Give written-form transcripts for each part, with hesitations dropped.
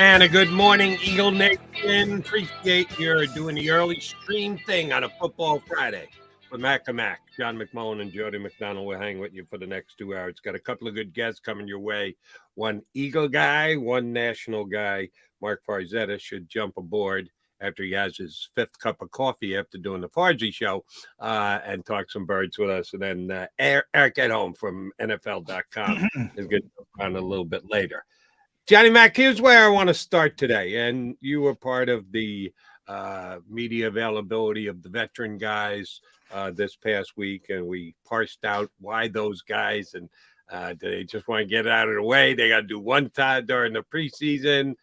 And a good morning, Eagle Nation. Appreciate your doing the early stream thing on a football Friday. With Mac and Mac, John McMullen and Jody McDonald will hang with you for the next 2 hours. Got a couple of good guests coming your way. One Eagle guy, one national guy. Mark Farzetta should jump aboard after he has his fifth cup of coffee after doing the Farzy show and talk some birds with us. And then Eric at home from NFL.com is going to come on a little bit later. Johnny Mac, here's where I want to start today. And you were part of the media availability of the veteran guys this past week, and we parsed out why those guys, and they just want to get it out of the way. They got to do one time during the preseason.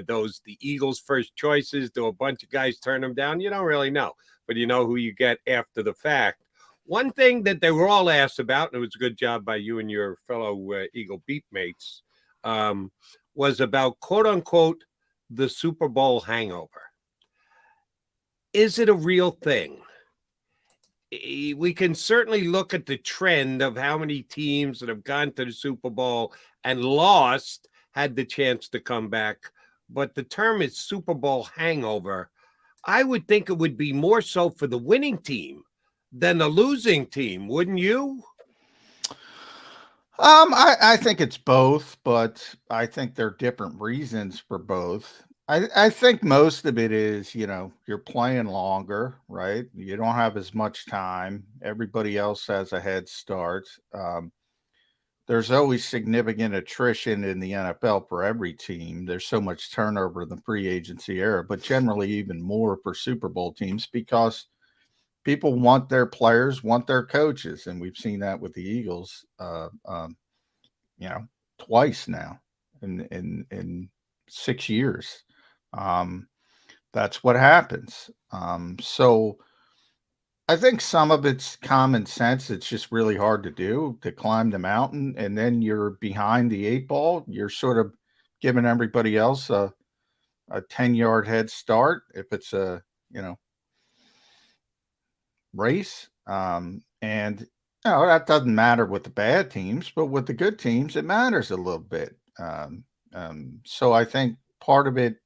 Those the Eagles' first choices? Do a bunch of guys turn them down? You don't really know, but you know who you get after the fact. One thing that they were all asked about, and it was a good job by you and your fellow Eagle beat mates, was about, quote unquote, the Super Bowl hangover. Is it a real thing? We can certainly look at the trend of how many teams that have gone to the Super Bowl and lost had the chance to come back. But the term is Super Bowl hangover. I would think it would be more so for the winning team than the losing team, wouldn't you? I think it's both, but I think there are different reasons for both. I think most of it is, you're playing longer, right? You don't have as much time. Everybody else has a head start. There's always significant attrition in the NFL for every team. There's so much turnover in the free agency era, but generally even more for Super Bowl teams because people want their players, want their coaches, and we've seen that with the Eagles, twice now in 6 years. That's what happens. So I think some of it's common sense. It's just really hard to do to climb the mountain, and then you're behind the eight ball. You're sort of giving everybody else a 10-yard head start if it's a race. And that doesn't matter with the bad teams, but with the good teams, it matters a little bit. So I think part of it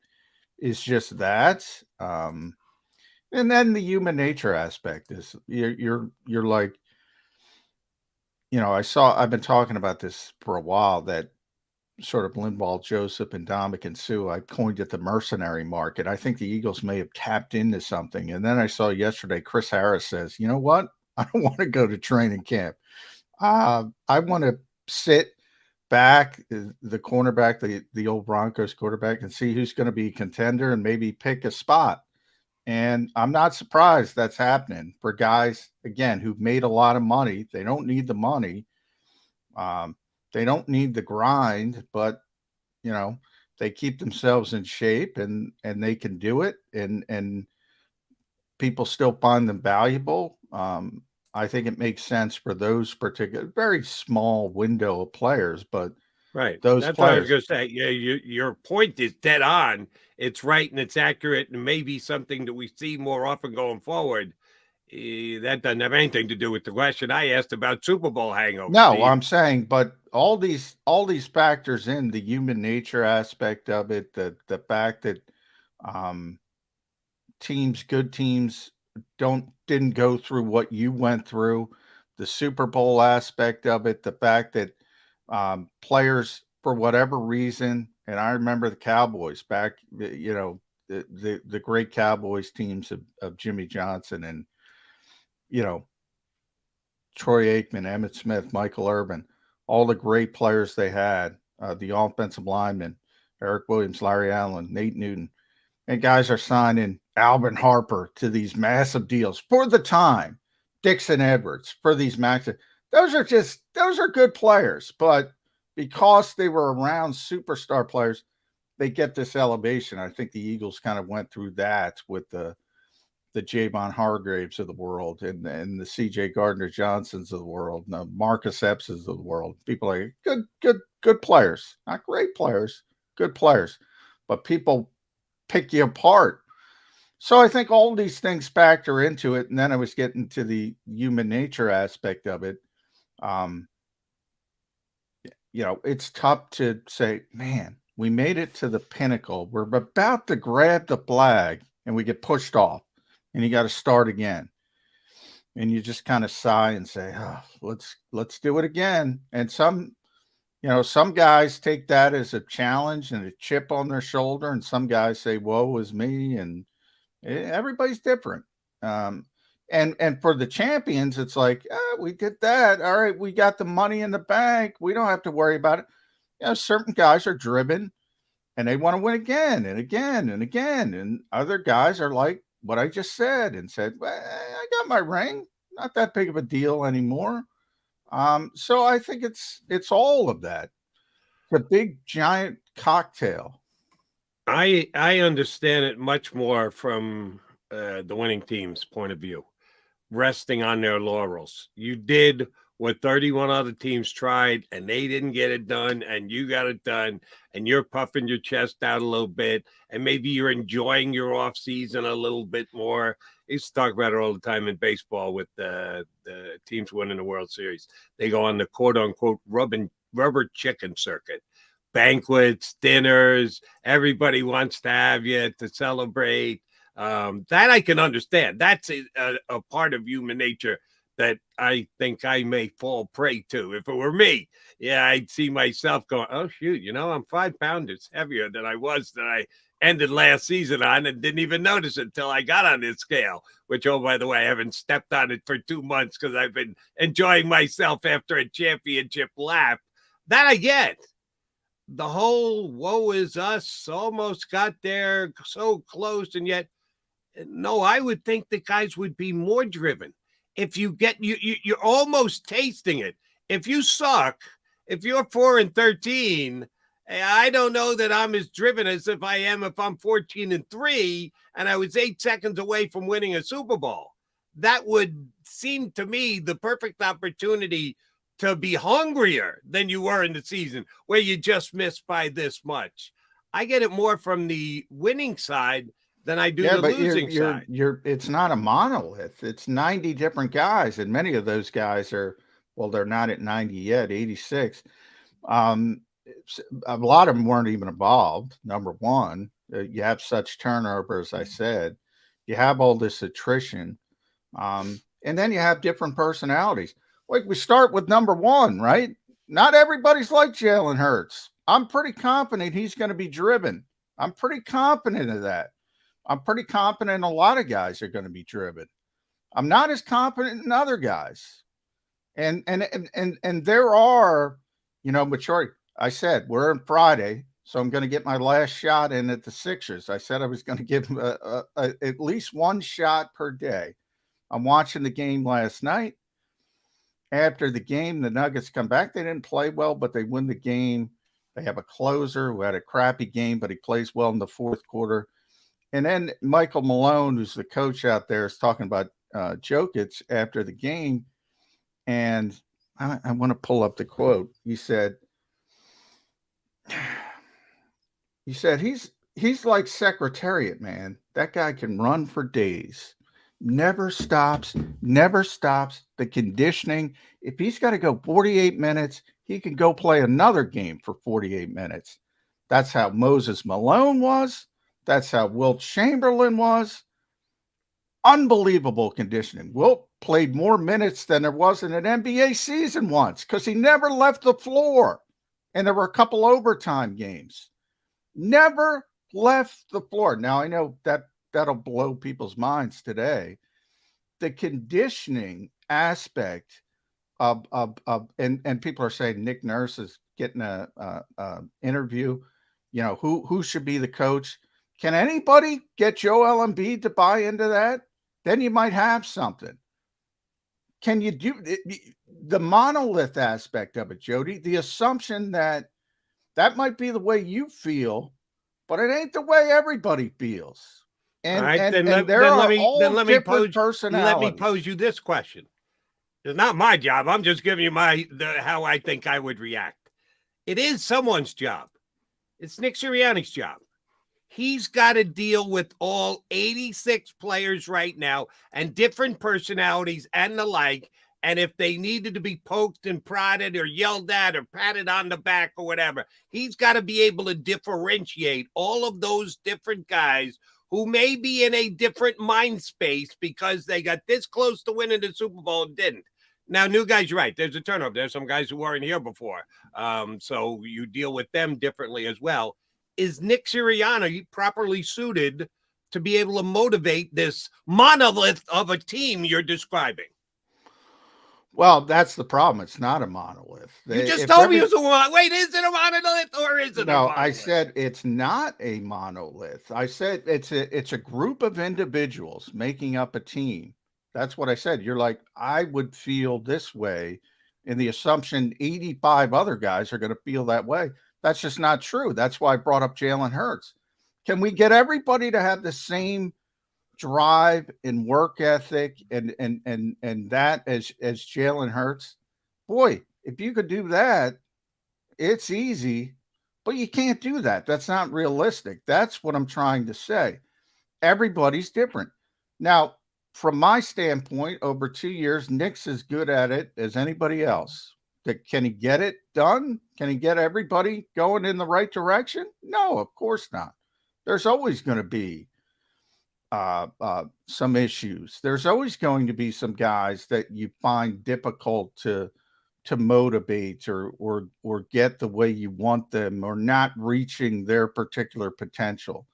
is just that. And then the human nature aspect is you're like, I've been talking about this for a while, that sort of Linval, Joseph, and Dominic and Sue, I coined it the mercenary market. I think the Eagles may have tapped into something. And then I saw yesterday, Chris Harris says, you know what? I don't want to go to training camp. I want to sit back, the cornerback, the old Broncos quarterback, and see who's going to be a contender and maybe pick a spot. And I'm not surprised that's happening for guys, again, who've made a lot of money. They don't need the money. They don't need the grind, but, they keep themselves in shape and they can do it. And people still find them valuable. I think it makes sense for those particular, very small window of players, but right. Those That's players. what I was going to say. Yeah, your point is dead on. It's right and it's accurate, and maybe something that we see more often going forward. That doesn't have anything to do with the question I asked about Super Bowl hangover. No, I'm saying, but all these factors in the human nature aspect of it, the fact that good teams didn't go through what you went through, the Super Bowl aspect of it, the fact that players, for whatever reason, and I remember the Cowboys back, the great Cowboys teams of Jimmy Johnson and, Troy Aikman, Emmitt Smith, Michael Irvin, all the great players they had, the offensive linemen, Eric Williams, Larry Allen, Nate Newton, and guys are signing Alvin Harper to these massive deals for the time, Dixon Edwards for these massive. Those are good players, but because they were around superstar players, they get this elevation. I think the Eagles kind of went through that with the Javon Hargraves of the world and the CJ Gardner Johnsons of the world, and the Marcus Epps of the world. People like good players, not great players, good players, but people pick you apart. So I think all these things factor into it. And then I was getting to the human nature aspect of it. It's tough to say, man, We made it to the pinnacle. We're about to grab the flag and we get pushed off and you got to start again. And you just kind of sigh and say, oh, let's do it again. And some guys take that as a challenge and a chip on their shoulder. And some guys say, woe is me. And everybody's different. And for the champions, it's like, we did that. All right, we got the money in the bank. We don't have to worry about it. Certain guys are driven and they want to win again and again and again. And other guys are like what I just said and said, well, I got my ring. Not that big of a deal anymore. So I think it's all of that. The big giant cocktail. I understand it much more from the winning team's point of view, resting on their laurels. You did what 31 other teams tried, and they didn't get it done, and you got it done, and you're puffing your chest out a little bit, and maybe you're enjoying your offseason a little bit more. I used to talk about it all the time in baseball with the teams winning the World Series. They go on the quote-unquote rubber chicken circuit. Banquets, dinners, everybody wants to have you to celebrate. That I can understand. That's a part of human nature that I think I may fall prey to. If it were me, I'd see myself going, oh, shoot, I'm 5 pounds heavier than I was that I ended last season on and didn't even notice it until I got on this scale, which, oh, by the way, I haven't stepped on it for 2 months because I've been enjoying myself after a championship lap. That I get. The whole woe is us, almost got there, so close, and yet, no, I would think the guys would be more driven. If you get you're almost tasting it. If you suck, if you're 4-13, I don't know that I'm as driven as if I am if I'm 14-3 and I was 8 seconds away from winning a Super Bowl. That would seem to me the perfect opportunity to be hungrier than you were in the season where you just missed by this much. I get it more from the winning side than I do the losing side. It's not a monolith. It's 90 different guys, and many of those guys are, well, they're not at 90 yet, 86. A lot of them weren't even involved. Number one, you have such turnover, as I said. You have all this attrition, and then you have different personalities. Like we start with number one, right? Not everybody's like Jalen Hurts. I'm pretty confident he's going to be driven. I'm pretty confident of that. I'm pretty confident a lot of guys are going to be driven. I'm not as confident in other guys. And there are, maturity. I said, we're on Friday, so I'm going to get my last shot in at the Sixers. I said I was going to give at least one shot per day. I'm watching the game last night. After the game, the Nuggets come back. They didn't play well, but they win the game. They have a closer who had a crappy game, but he plays well in the fourth quarter. And then Michael Malone, who's the coach out there, is talking about Jokic after the game. And I want to pull up the quote. He said, he's like Secretariat, man. That guy can run for days. Never stops. The conditioning. If he's got to go 48 minutes, he can go play another game for 48 minutes. That's how Moses Malone was. That's how Wilt Chamberlain was. Unbelievable conditioning. Wilt played more minutes than there was in an NBA season once because he never left the floor. And there were a couple overtime games. Never left the floor. Now, I know that'll blow people's minds today. The conditioning aspect of and people are saying Nick Nurse is getting a interview. Who should be the coach? Can anybody get Joel Embiid to buy into that? Then you might have something. Can you do the monolith aspect of it, Jody? The assumption that might be the way you feel, but it ain't the way everybody feels. And, all right, and, then and there are all different personalities. Let me pose you this question. It's not my job. I'm just giving you how I think I would react. It is someone's job. It's Nick Sirianni's job. He's got to deal with all 86 players right now and different personalities and the like And if they needed to be poked and prodded or yelled at or patted on the back or whatever, he's got to be able to differentiate all of those different guys who may be in a different mind space because they got this close to winning the Super Bowl and didn't. Now, new guys, you're right. There's a turnover. There's some guys who weren't here before. So you deal with them differently as well. Is Nick Sirianni properly suited to be able to motivate this monolith of a team you're describing? Well, that's the problem. It's not a monolith. You just told me it was a monolith. Wait, is it a monolith or is it a monolith? No, I said it's not a monolith. I said it's a group of individuals making up a team. That's what I said. You're like, I would feel this way, in the assumption 85 other guys are going to feel that way. That's just not true. That's why I brought up Jalen Hurts. Can we get everybody to have the same drive and work ethic and that as Jalen Hurts? Boy, if you could do that, it's easy, but you can't do that. That's not realistic. That's what I'm trying to say. Everybody's different. Now, from my standpoint, over 2 years, Nick's as good at it as anybody else. Can he get it done? Can he get everybody going in the right direction? No, of course not. There's always going to be some issues. There's always going to be some guys that you find difficult to motivate or get the way you want them, or not reaching their particular potential.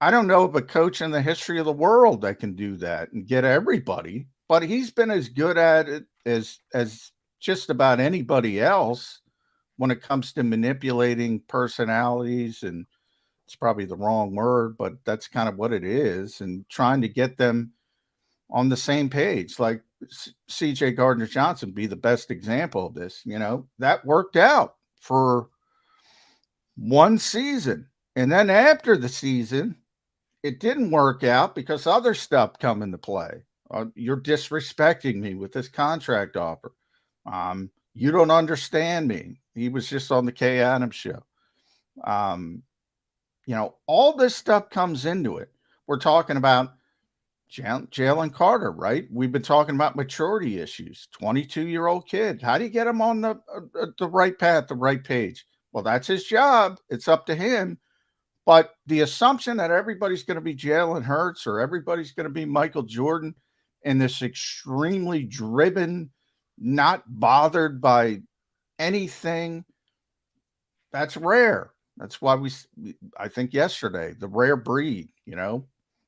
I don't know of a coach in the history of the world that can do that and get everybody, but he's been as good at it as just about anybody else when it comes to manipulating personalities, and it's probably the wrong word, but that's kind of what it is, and trying to get them on the same page. Like CJ Gardner-Johnson be the best example of this. You know, that worked out for one season. And then after the season, it didn't work out because other stuff come into play. You're disrespecting me with this contract offer. You don't understand me. He was just on the Kay Adams show. You know, all this stuff comes into it. We're talking about Jalen Carter, right? We've been talking about maturity issues. 22-year-old kid. How do you get him on the right path, the right page? Well, that's his job. It's up to him. But the assumption that everybody's going to be Jalen Hurts or everybody's going to be Michael Jordan and this extremely driven, not bothered by anything, that's rare. That's why I think yesterday, the rare breed, you know,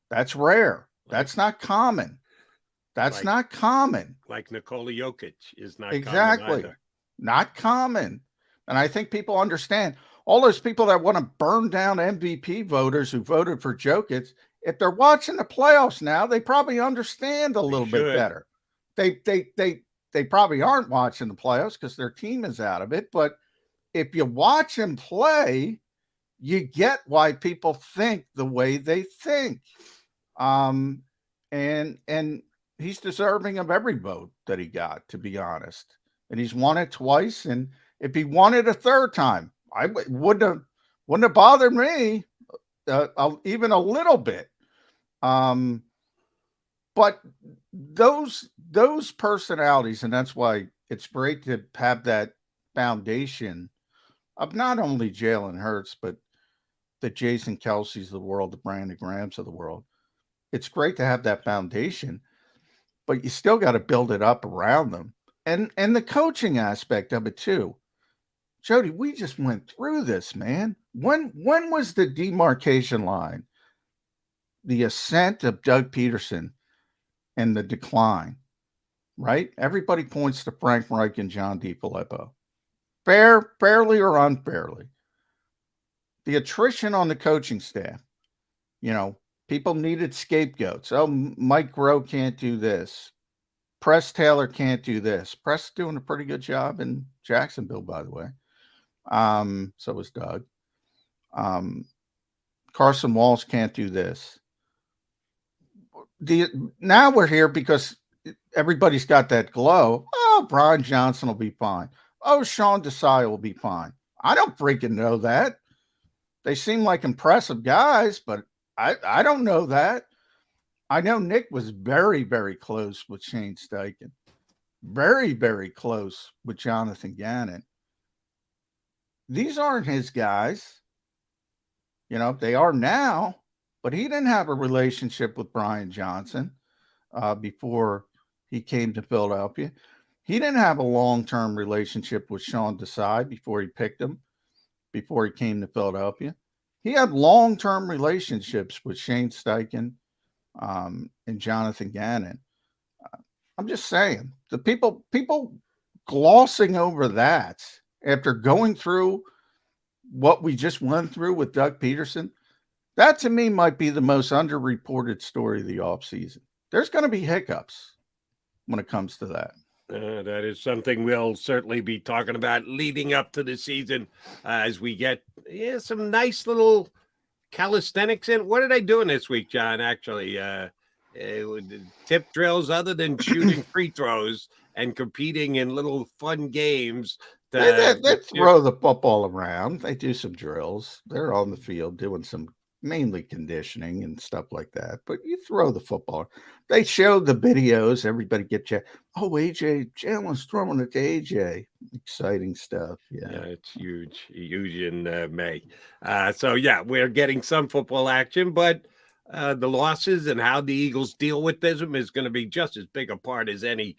that's rare. That's not common. That's not common. Like Nikola Jokic is not exactly common either. Not common. And I think people understand. All those people that want to burn down MVP voters who voted for Jokic, if they're watching the playoffs now, they probably understand a little bit better. They probably aren't watching the playoffs because their team is out of it. But if you watch him play, you get why people think the way they think. And he's deserving of every vote that he got, to be honest. And he's won it twice. And if he won it a third time, I wouldn't have bothered me even a little bit. But those personalities, and that's why it's great to have that foundation of not only Jalen Hurts, but the Jason Kelsey's of the world, the Brandon Grahams of the world. It's great to have that foundation, but you still got to build it up around them. And the coaching aspect of it too. Jody, we just went through this, man. When was the demarcation line? The ascent of Doug Peterson and the decline, right? Everybody points to Frank Reich and John DiFilippo. Fairly or unfairly. The attrition on the coaching staff, you know, people needed scapegoats. Oh, Mike Groh can't do this. Press Taylor can't do this. Press is doing a pretty good job in Jacksonville, by the way. So was Doug. Carson Walsh can't do this. Now we're here because everybody's got that glow. Oh, Brian Johnson will be fine. Oh, Sean Desai will be fine. I don't freaking know that. They seem like impressive guys, but I don't know that. I know Nick was very, very close with Shane Steichen. very, very close with Jonathan Gannon. These aren't his guys. They are now, but he didn't have a relationship with Brian Johnson before he came to Philadelphia. He didn't have a long-term relationship with Sean Desai before he picked him, before he came to Philadelphia. He had long-term relationships with Shane Steichen and Jonathan Gannon. I'm just saying, the people glossing over that after going through what we just went through with Doug Peterson, that to me might be the most underreported story of the offseason. There's going to be hiccups when it comes to that. That is something we'll certainly be talking about leading up to the season as we get some nice little calisthenics in. What are they doing this week, John, actually? Tip drills other than shooting free throws and competing in little fun games. They throw the football around. They do some drills. They're on the field doing some mainly conditioning and stuff like that. But you throw the football. They showed the videos. Everybody get you. Oh, AJ, Jalen's throwing it to AJ. Exciting stuff. Yeah, it's huge in May. So, yeah, we're getting some football action, but the losses and how the Eagles deal with them is going to be just as big a part as any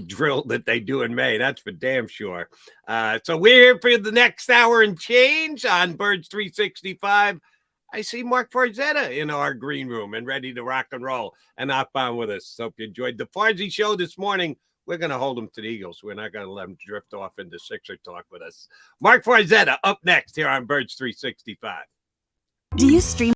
drill that they do in May. That's for damn sure. So we're here for the next hour and change on Birds 365. I see Mark Farzetta in our green room and ready to rock and roll and hop on with us. Hope you enjoyed the Farzy show this morning. We're going to hold them to the Eagles. We're not going to let them drift off into Sixer talk with us. Mark Farzetta up next here on Birds 365. Do you stream